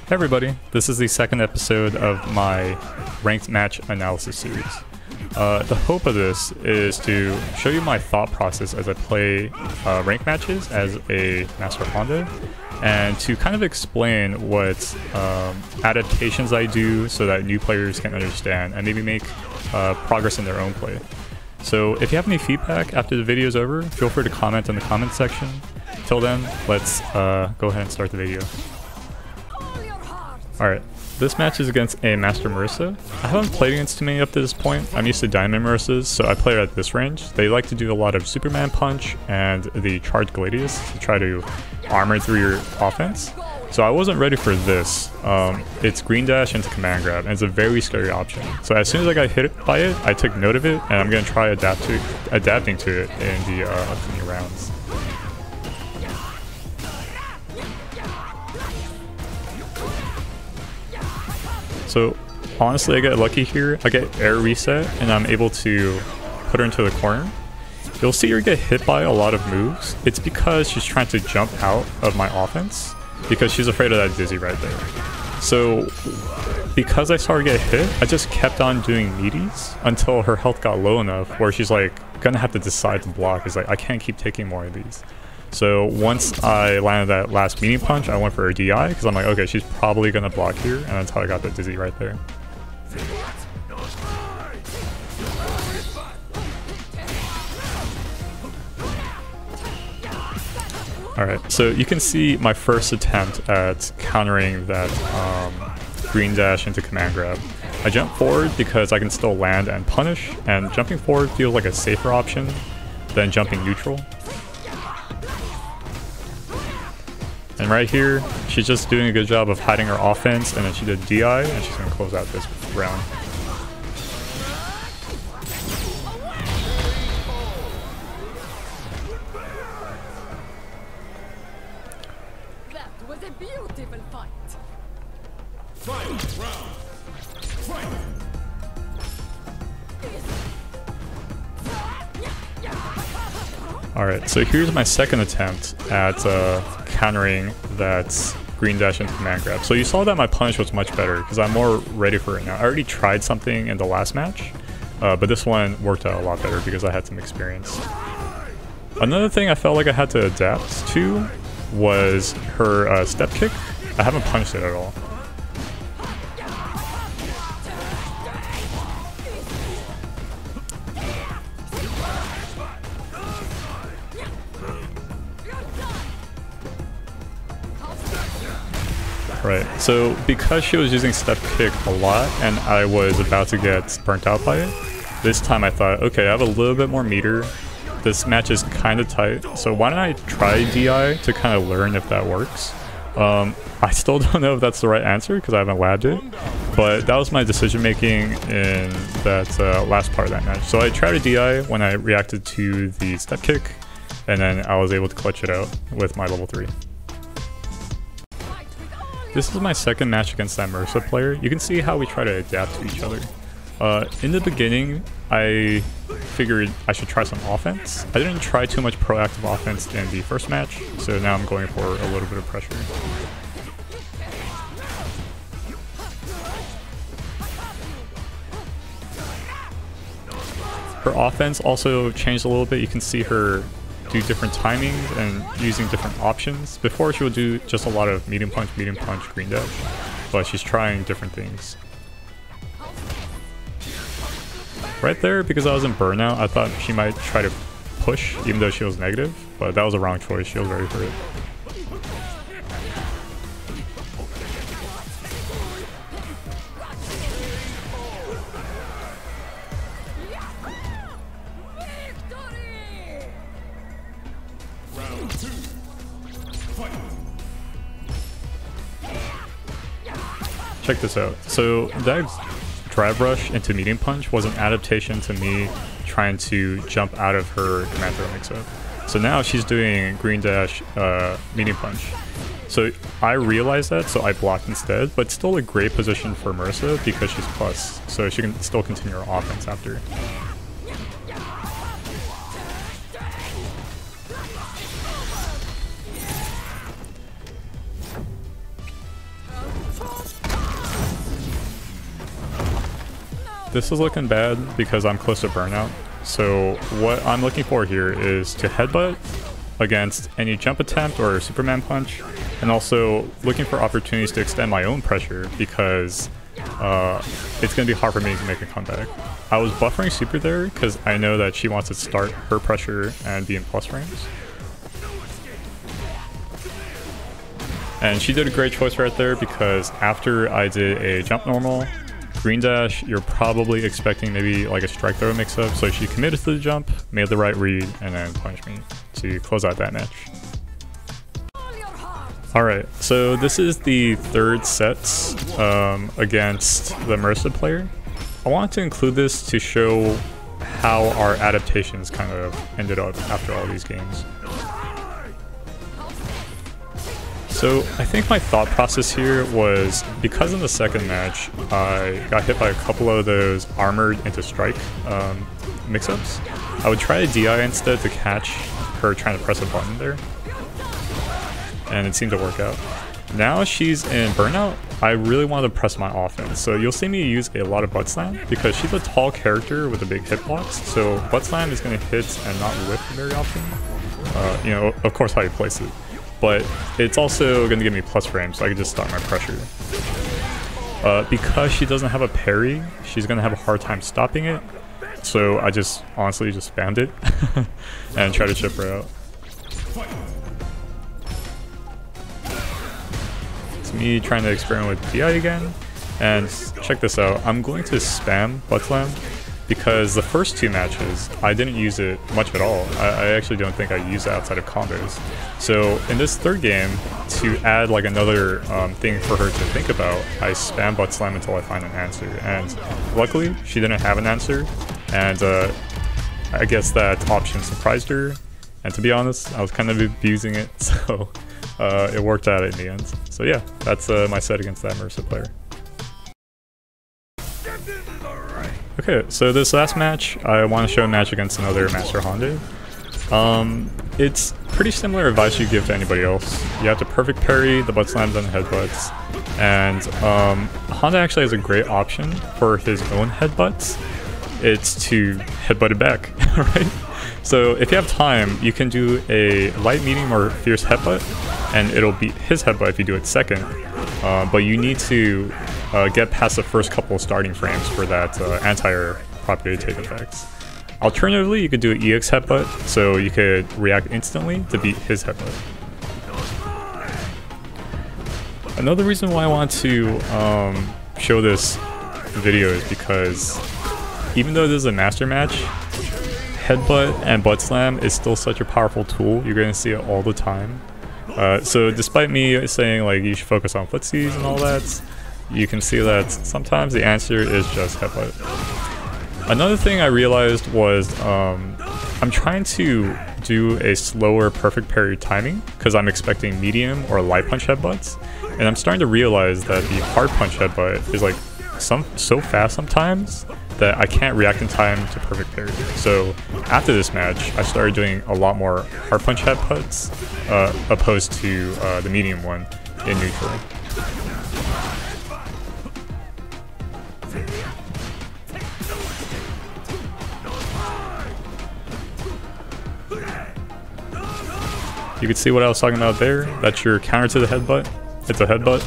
Hey everybody, this is the second episode of my ranked match analysis series. The hope of this is to show you my thought process as I play ranked matches as a Master Hondo, and to kind of explain what adaptations I do so that new players can understand and maybe make progress in their own play. So if you have any feedback after the video is over, feel free to comment in the comment section. Till then, let's go ahead and start the video. Alright, this match is against a Master Marissa. I haven't played against too many up to this point. I'm used to Diamond Marissas, so I play at this range. They like to do a lot of Superman Punch and the Charged Gladius to try to armor through your offense. So I wasn't ready for this. It's green dash into command grab, and it's a very scary option. So as soon as I got hit by it, I took note of it, and I'm going to try adapting to it in the upcoming rounds. So honestly, I get lucky here. I get air reset and I'm able to put her into the corner. You'll see her get hit by a lot of moves. It's because she's trying to jump out of my offense because she's afraid of that dizzy right there. So because I saw her get hit, I just kept on doing meaties until her health got low enough where she's like gonna have to decide to block. It's like, I can't keep taking more of these. So once I landed that last meaty punch, I went for a DI because I'm like, okay, she's probably gonna block here, and that's how I got the dizzy right there. Alright, so you can see my first attempt at countering that green dash into command grab. I jump forward because I can still land and punish, and jumping forward feels like a safer option than jumping neutral. And right here, she's just doing a good job of hiding her offense, and then she did DI, and she's going to close out this round. That was a beautiful fight. Fight round. Fight. Alright, so here's my second attempt at countering that green dash into command grab. So you saw that my punish was much better because I'm more ready for it now. I already tried something in the last match, but this one worked out a lot better because I had some experience. Another thing I felt like I had to adapt to was her step kick. I haven't punished it at all. Right, so because she was using step kick a lot and I was about to get burnt out by it, this time I thought, okay, I have a little bit more meter. This match is kind of tight, so why don't I try DI to kind of learn if that works. I still don't know if that's the right answer because I haven't labbed it, but that was my decision making in that last part of that match. So I tried a DI when I reacted to the step kick, and then I was able to clutch it out with my level 3. This is my second match against that Marissa player. You can see how we try to adapt to each other. In the beginning, I figured I should try some offense. I didn't try too much proactive offense in the first match, so now I'm going for a little bit of pressure. Her offense also changed a little bit. You can see her do different timings and using different options. Before she would do just a lot of medium punch, green dash, but she's trying different things. Right there, because I was in burnout, I thought she might try to push even though she was negative, but that was a wrong choice. She was ready for it. Check this out. So that drive rush into medium punch was an adaptation to me trying to jump out of her command throw mix-up. So now she's doing green dash medium punch. So I realized that, so I blocked instead, but still a great position for Marissa because she's plus, so she can still continue her offense after. this is looking bad because I'm close to burnout. So what I'm looking for here is to headbutt against any jump attempt or Superman punch, and also looking for opportunities to extend my own pressure because it's going to be hard for me to make a comeback. I was buffering Super there because I know that she wants to start her pressure and be in plus frames. And she did a great choice right there because after I did a jump normal, green dash, you're probably expecting maybe like a strike throw mix up, so she committed to the jump, made the right read, and then punished me to close out that match. Alright, so this is the third set against the Mercy player. I wanted to include this to show how our adaptations kind of ended up after all these games. So I think my thought process here was, because in the second match I got hit by a couple of those armored into strike mix-ups, I would try a DI instead to catch her trying to press a button there, and it seemed to work out. Now she's in burnout, I really want to press my offense, so you'll see me use a lot of butt slam because she's a tall character with a big hitbox, so butt slam is going to hit and not whip very often. You know, of course how you place it. But it's also going to give me plus frames, so I can just start my pressure. Because she doesn't have a parry, she's going to have a hard time stopping it. So I just honestly just spammed it and try to chip her out. It's me trying to experiment with DI again. And check this out, I'm going to spam butt slam because the first two matches, I didn't use it much at all. I actually don't think I used it outside of combos. So in this third game, to add like another thing for her to think about, I spam butt slam until I find an answer. And luckily, she didn't have an answer. And I guess that option surprised her. And to be honest, I was kind of abusing it, so it worked out in the end. So yeah, that's my set against that Mercy player. Okay, so this last match, I want to show a match against another Master Honda. It's pretty similar advice you give to anybody else. You have to perfect parry the butt slams and the headbutts. And Honda actually has a great option for his own headbutts. It's to headbutt it back, right? So if you have time, you can do a light, medium, or fierce headbutt, and it'll beat his headbutt if you do it second. But you need to get past the first couple of starting frames for that anti-air property to take effects. Alternatively, you could do an EX headbutt, so you could react instantly to beat his headbutt. Another reason why I want to show this video is because even though this is a master match, headbutt and butt slam is still such a powerful tool. You're going to see it all the time. So despite me saying like you should focus on footsies and all that, you can see that sometimes the answer is just headbutt. Another thing I realized was I'm trying to do a slower perfect parry timing because I'm expecting medium or light punch headbutts, and I'm starting to realize that the hard punch headbutt is like so fast sometimes that I can't react in time to perfect parry. So after this match, I started doing a lot more hard punch headbutts opposed to the medium one in neutral. You can see what I was talking about there. That's your counter to the headbutt. It's a headbutt.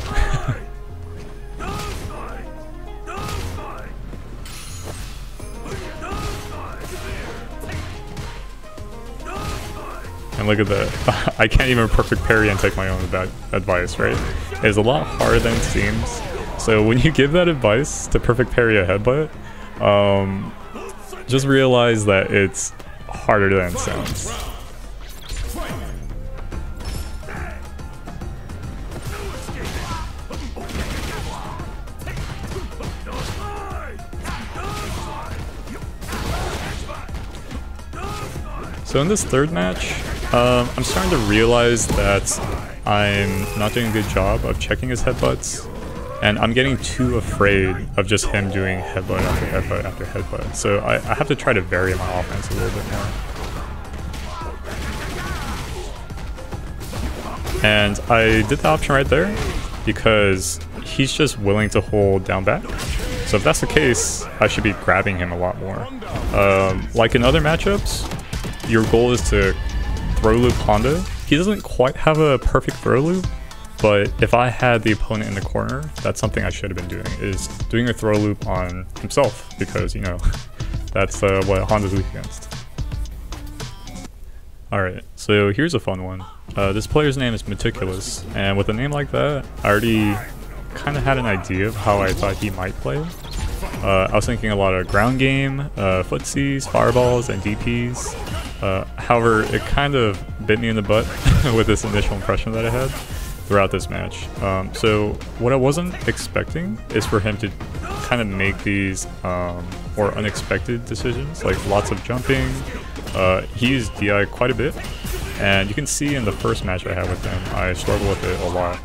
And look at that. I can't even perfect parry and take my own advice, right? It's a lot harder than it seems. So when you give that advice to perfect parry a headbutt, just realize that it's harder than it sounds. So in this third match, I'm starting to realize that I'm not doing a good job of checking his headbutts, and I'm getting too afraid of just him doing headbutt after headbutt after headbutt. So I have to try to vary my offense a little bit more. And I did the option right there because he's just willing to hold down back. So if that's the case, I should be grabbing him a lot more. Like in other matchups, your goal is to throw loop Honda. He doesn't quite have a perfect throw loop, but if I had the opponent in the corner, that's something I should have been doing, is doing a throw loop on himself, because, you know, that's what Honda's weak against. Alright, so here's a fun one. This player's name is Meticulous, and with a name like that, I already kind of had an idea of how I thought he might play. I was thinking a lot of ground game, footsies, fireballs, and DPs. However, it kind of bit me in the butt with this initial impression that I had throughout this match. So what I wasn't expecting is for him to kind of make these more unexpected decisions, like lots of jumping. He used DI quite a bit, and you can see in the first match I had with him, I struggled with it a lot.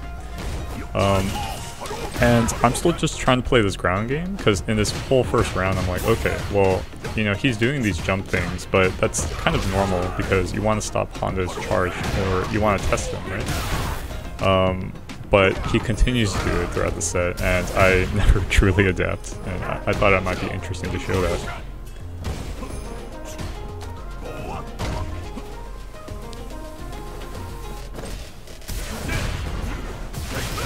And I'm still just trying to play this ground game, because in this whole first round I'm like, okay, well, you know, he's doing these jump things, but that's kind of normal because you want to stop Honda's charge, or you want to test him, right? But he continues to do it throughout the set, and I never truly adapt, and I thought it might be interesting to show that.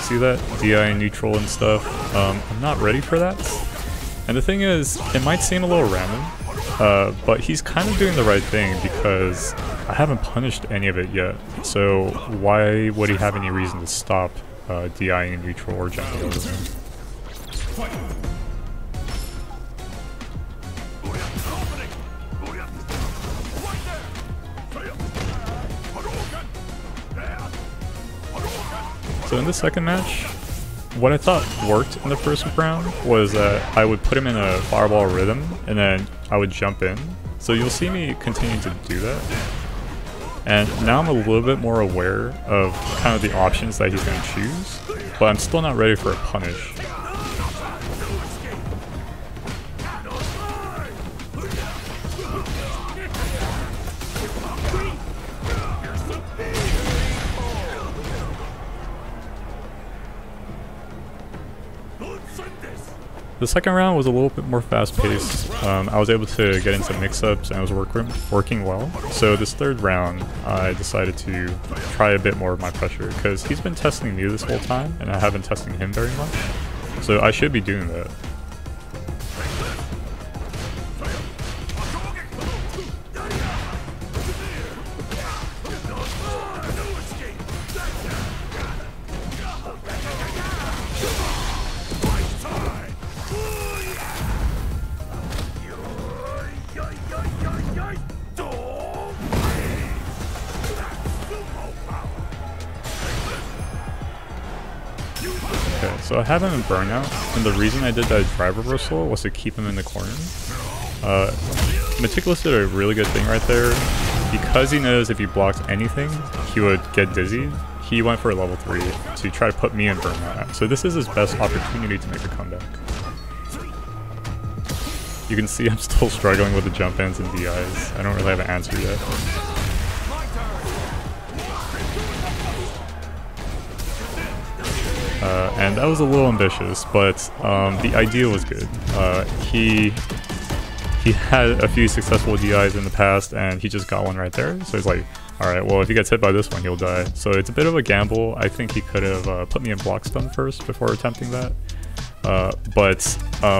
See that? DI neutral and stuff. I'm not ready for that. And the thing is, it might seem a little random, but he's kind of doing the right thing because I haven't punished any of it yet. So why would he have any reason to stop DIing neutral or jumping over him? So in the second match, what I thought worked in the first round was that I would put him in a fireball rhythm and then I would jump in. So you'll see me continue to do that. And now I'm a little bit more aware of kind of the options that he's going to choose, but I'm still not ready for a punish. The second round was a little bit more fast-paced. I was able to get into mix-ups and it was working well. So this third round, I decided to try a bit more of my pressure because he's been testing me this whole time and I haven't tested him very much. So I should be doing that. Okay, so I have him in burnout, and the reason I did that drive reversal was to keep him in the corner. Meticulous did a really good thing right there. Because he knows if he blocked anything, he would get dizzy. He went for a level 3 to try to put me in burnout. So this is his best opportunity to make a comeback. You can see I'm still struggling with the jump ins and DIs. I don't really have an answer yet. And that was a little ambitious, but the idea was good. He had a few successful DIs in the past, and he just got one right there. So he's like, alright, well if he gets hit by this one, he'll die. So it's a bit of a gamble. I think he could have put me in block stun first before attempting that. But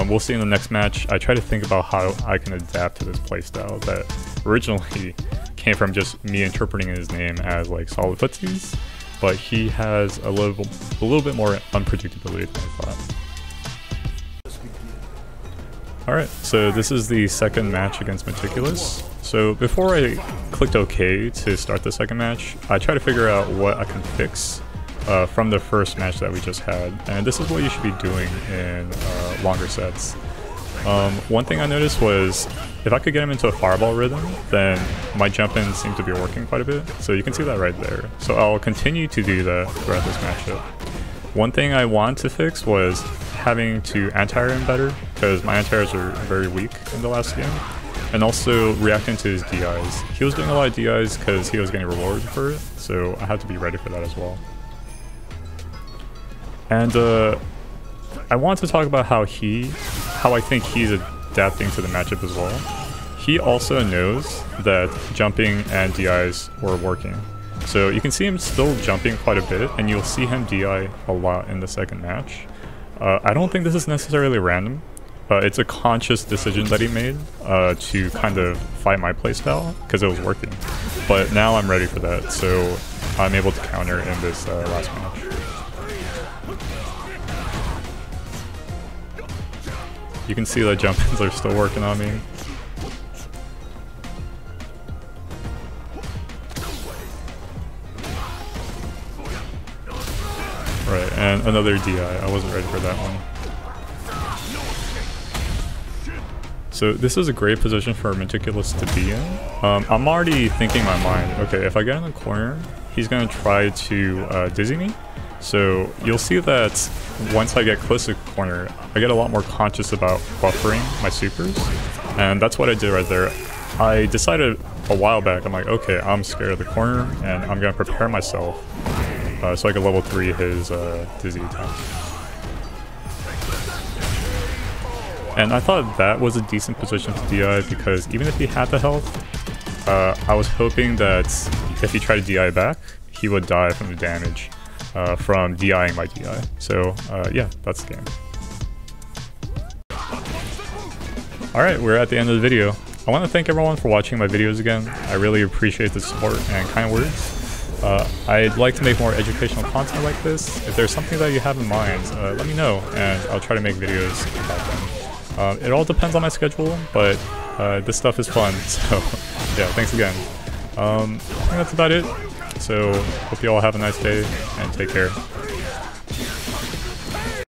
we'll see in the next match. I try to think about how I can adapt to this playstyle that originally came from just me interpreting his name as like solid footsies. But he has a little bit more unpredictability than I thought. Alright, so this is the second match against Meticulous. So before I clicked OK to start the second match, I tried to figure out what I can fix from the first match that we just had. And this is what you should be doing in longer sets. One thing I noticed was if I could get him into a fireball rhythm, then my jump-ins seem to be working quite a bit. So you can see that right there. So I'll continue to do that throughout this matchup. One thing I wanted to fix was having to anti-air him better, because my anti-airs are very weak in the last game. And also reacting to his DIs. He was doing a lot of DIs because he was getting rewarded for it, so I had to be ready for that as well. And I want to talk about how he how I think he's adapting to the matchup as well. He also knows that jumping and DIs were working. So you can see him still jumping quite a bit, and you'll see him DI a lot in the second match. I don't think this is necessarily random. It's a conscious decision that he made to kind of fight my playstyle, because it was working. But now I'm ready for that, so I'm able to counter in this last match. You can see that jump-ins are still working on me. Right, and another DI. I wasn't ready for that one. So this is a great position for Meticulous to be in. I'm already thinking in my mind, okay, if I get in the corner, he's going to try to dizzy me. So you'll see that once I get close to the corner, I get a lot more conscious about buffering my supers. And that's what I did right there. I decided a while back, I'm like, okay, I'm scared of the corner, and I'm going to prepare myself so I can level 3 his dizzy attack. And I thought that was a decent position to DI, because even if he had the health, I was hoping that if he tried to DI back, he would die from the damage from DIing my DI. So yeah, that's the game. Alright, we're at the end of the video. I want to thank everyone for watching my videos again. I really appreciate the support and kind words. I'd like to make more educational content like this. If there's something that you have in mind, let me know, and I'll try to make videos about them. It all depends on my schedule, but this stuff is fun, so yeah, thanks again. I think that's about it. So, hope you all have a nice day, and take care.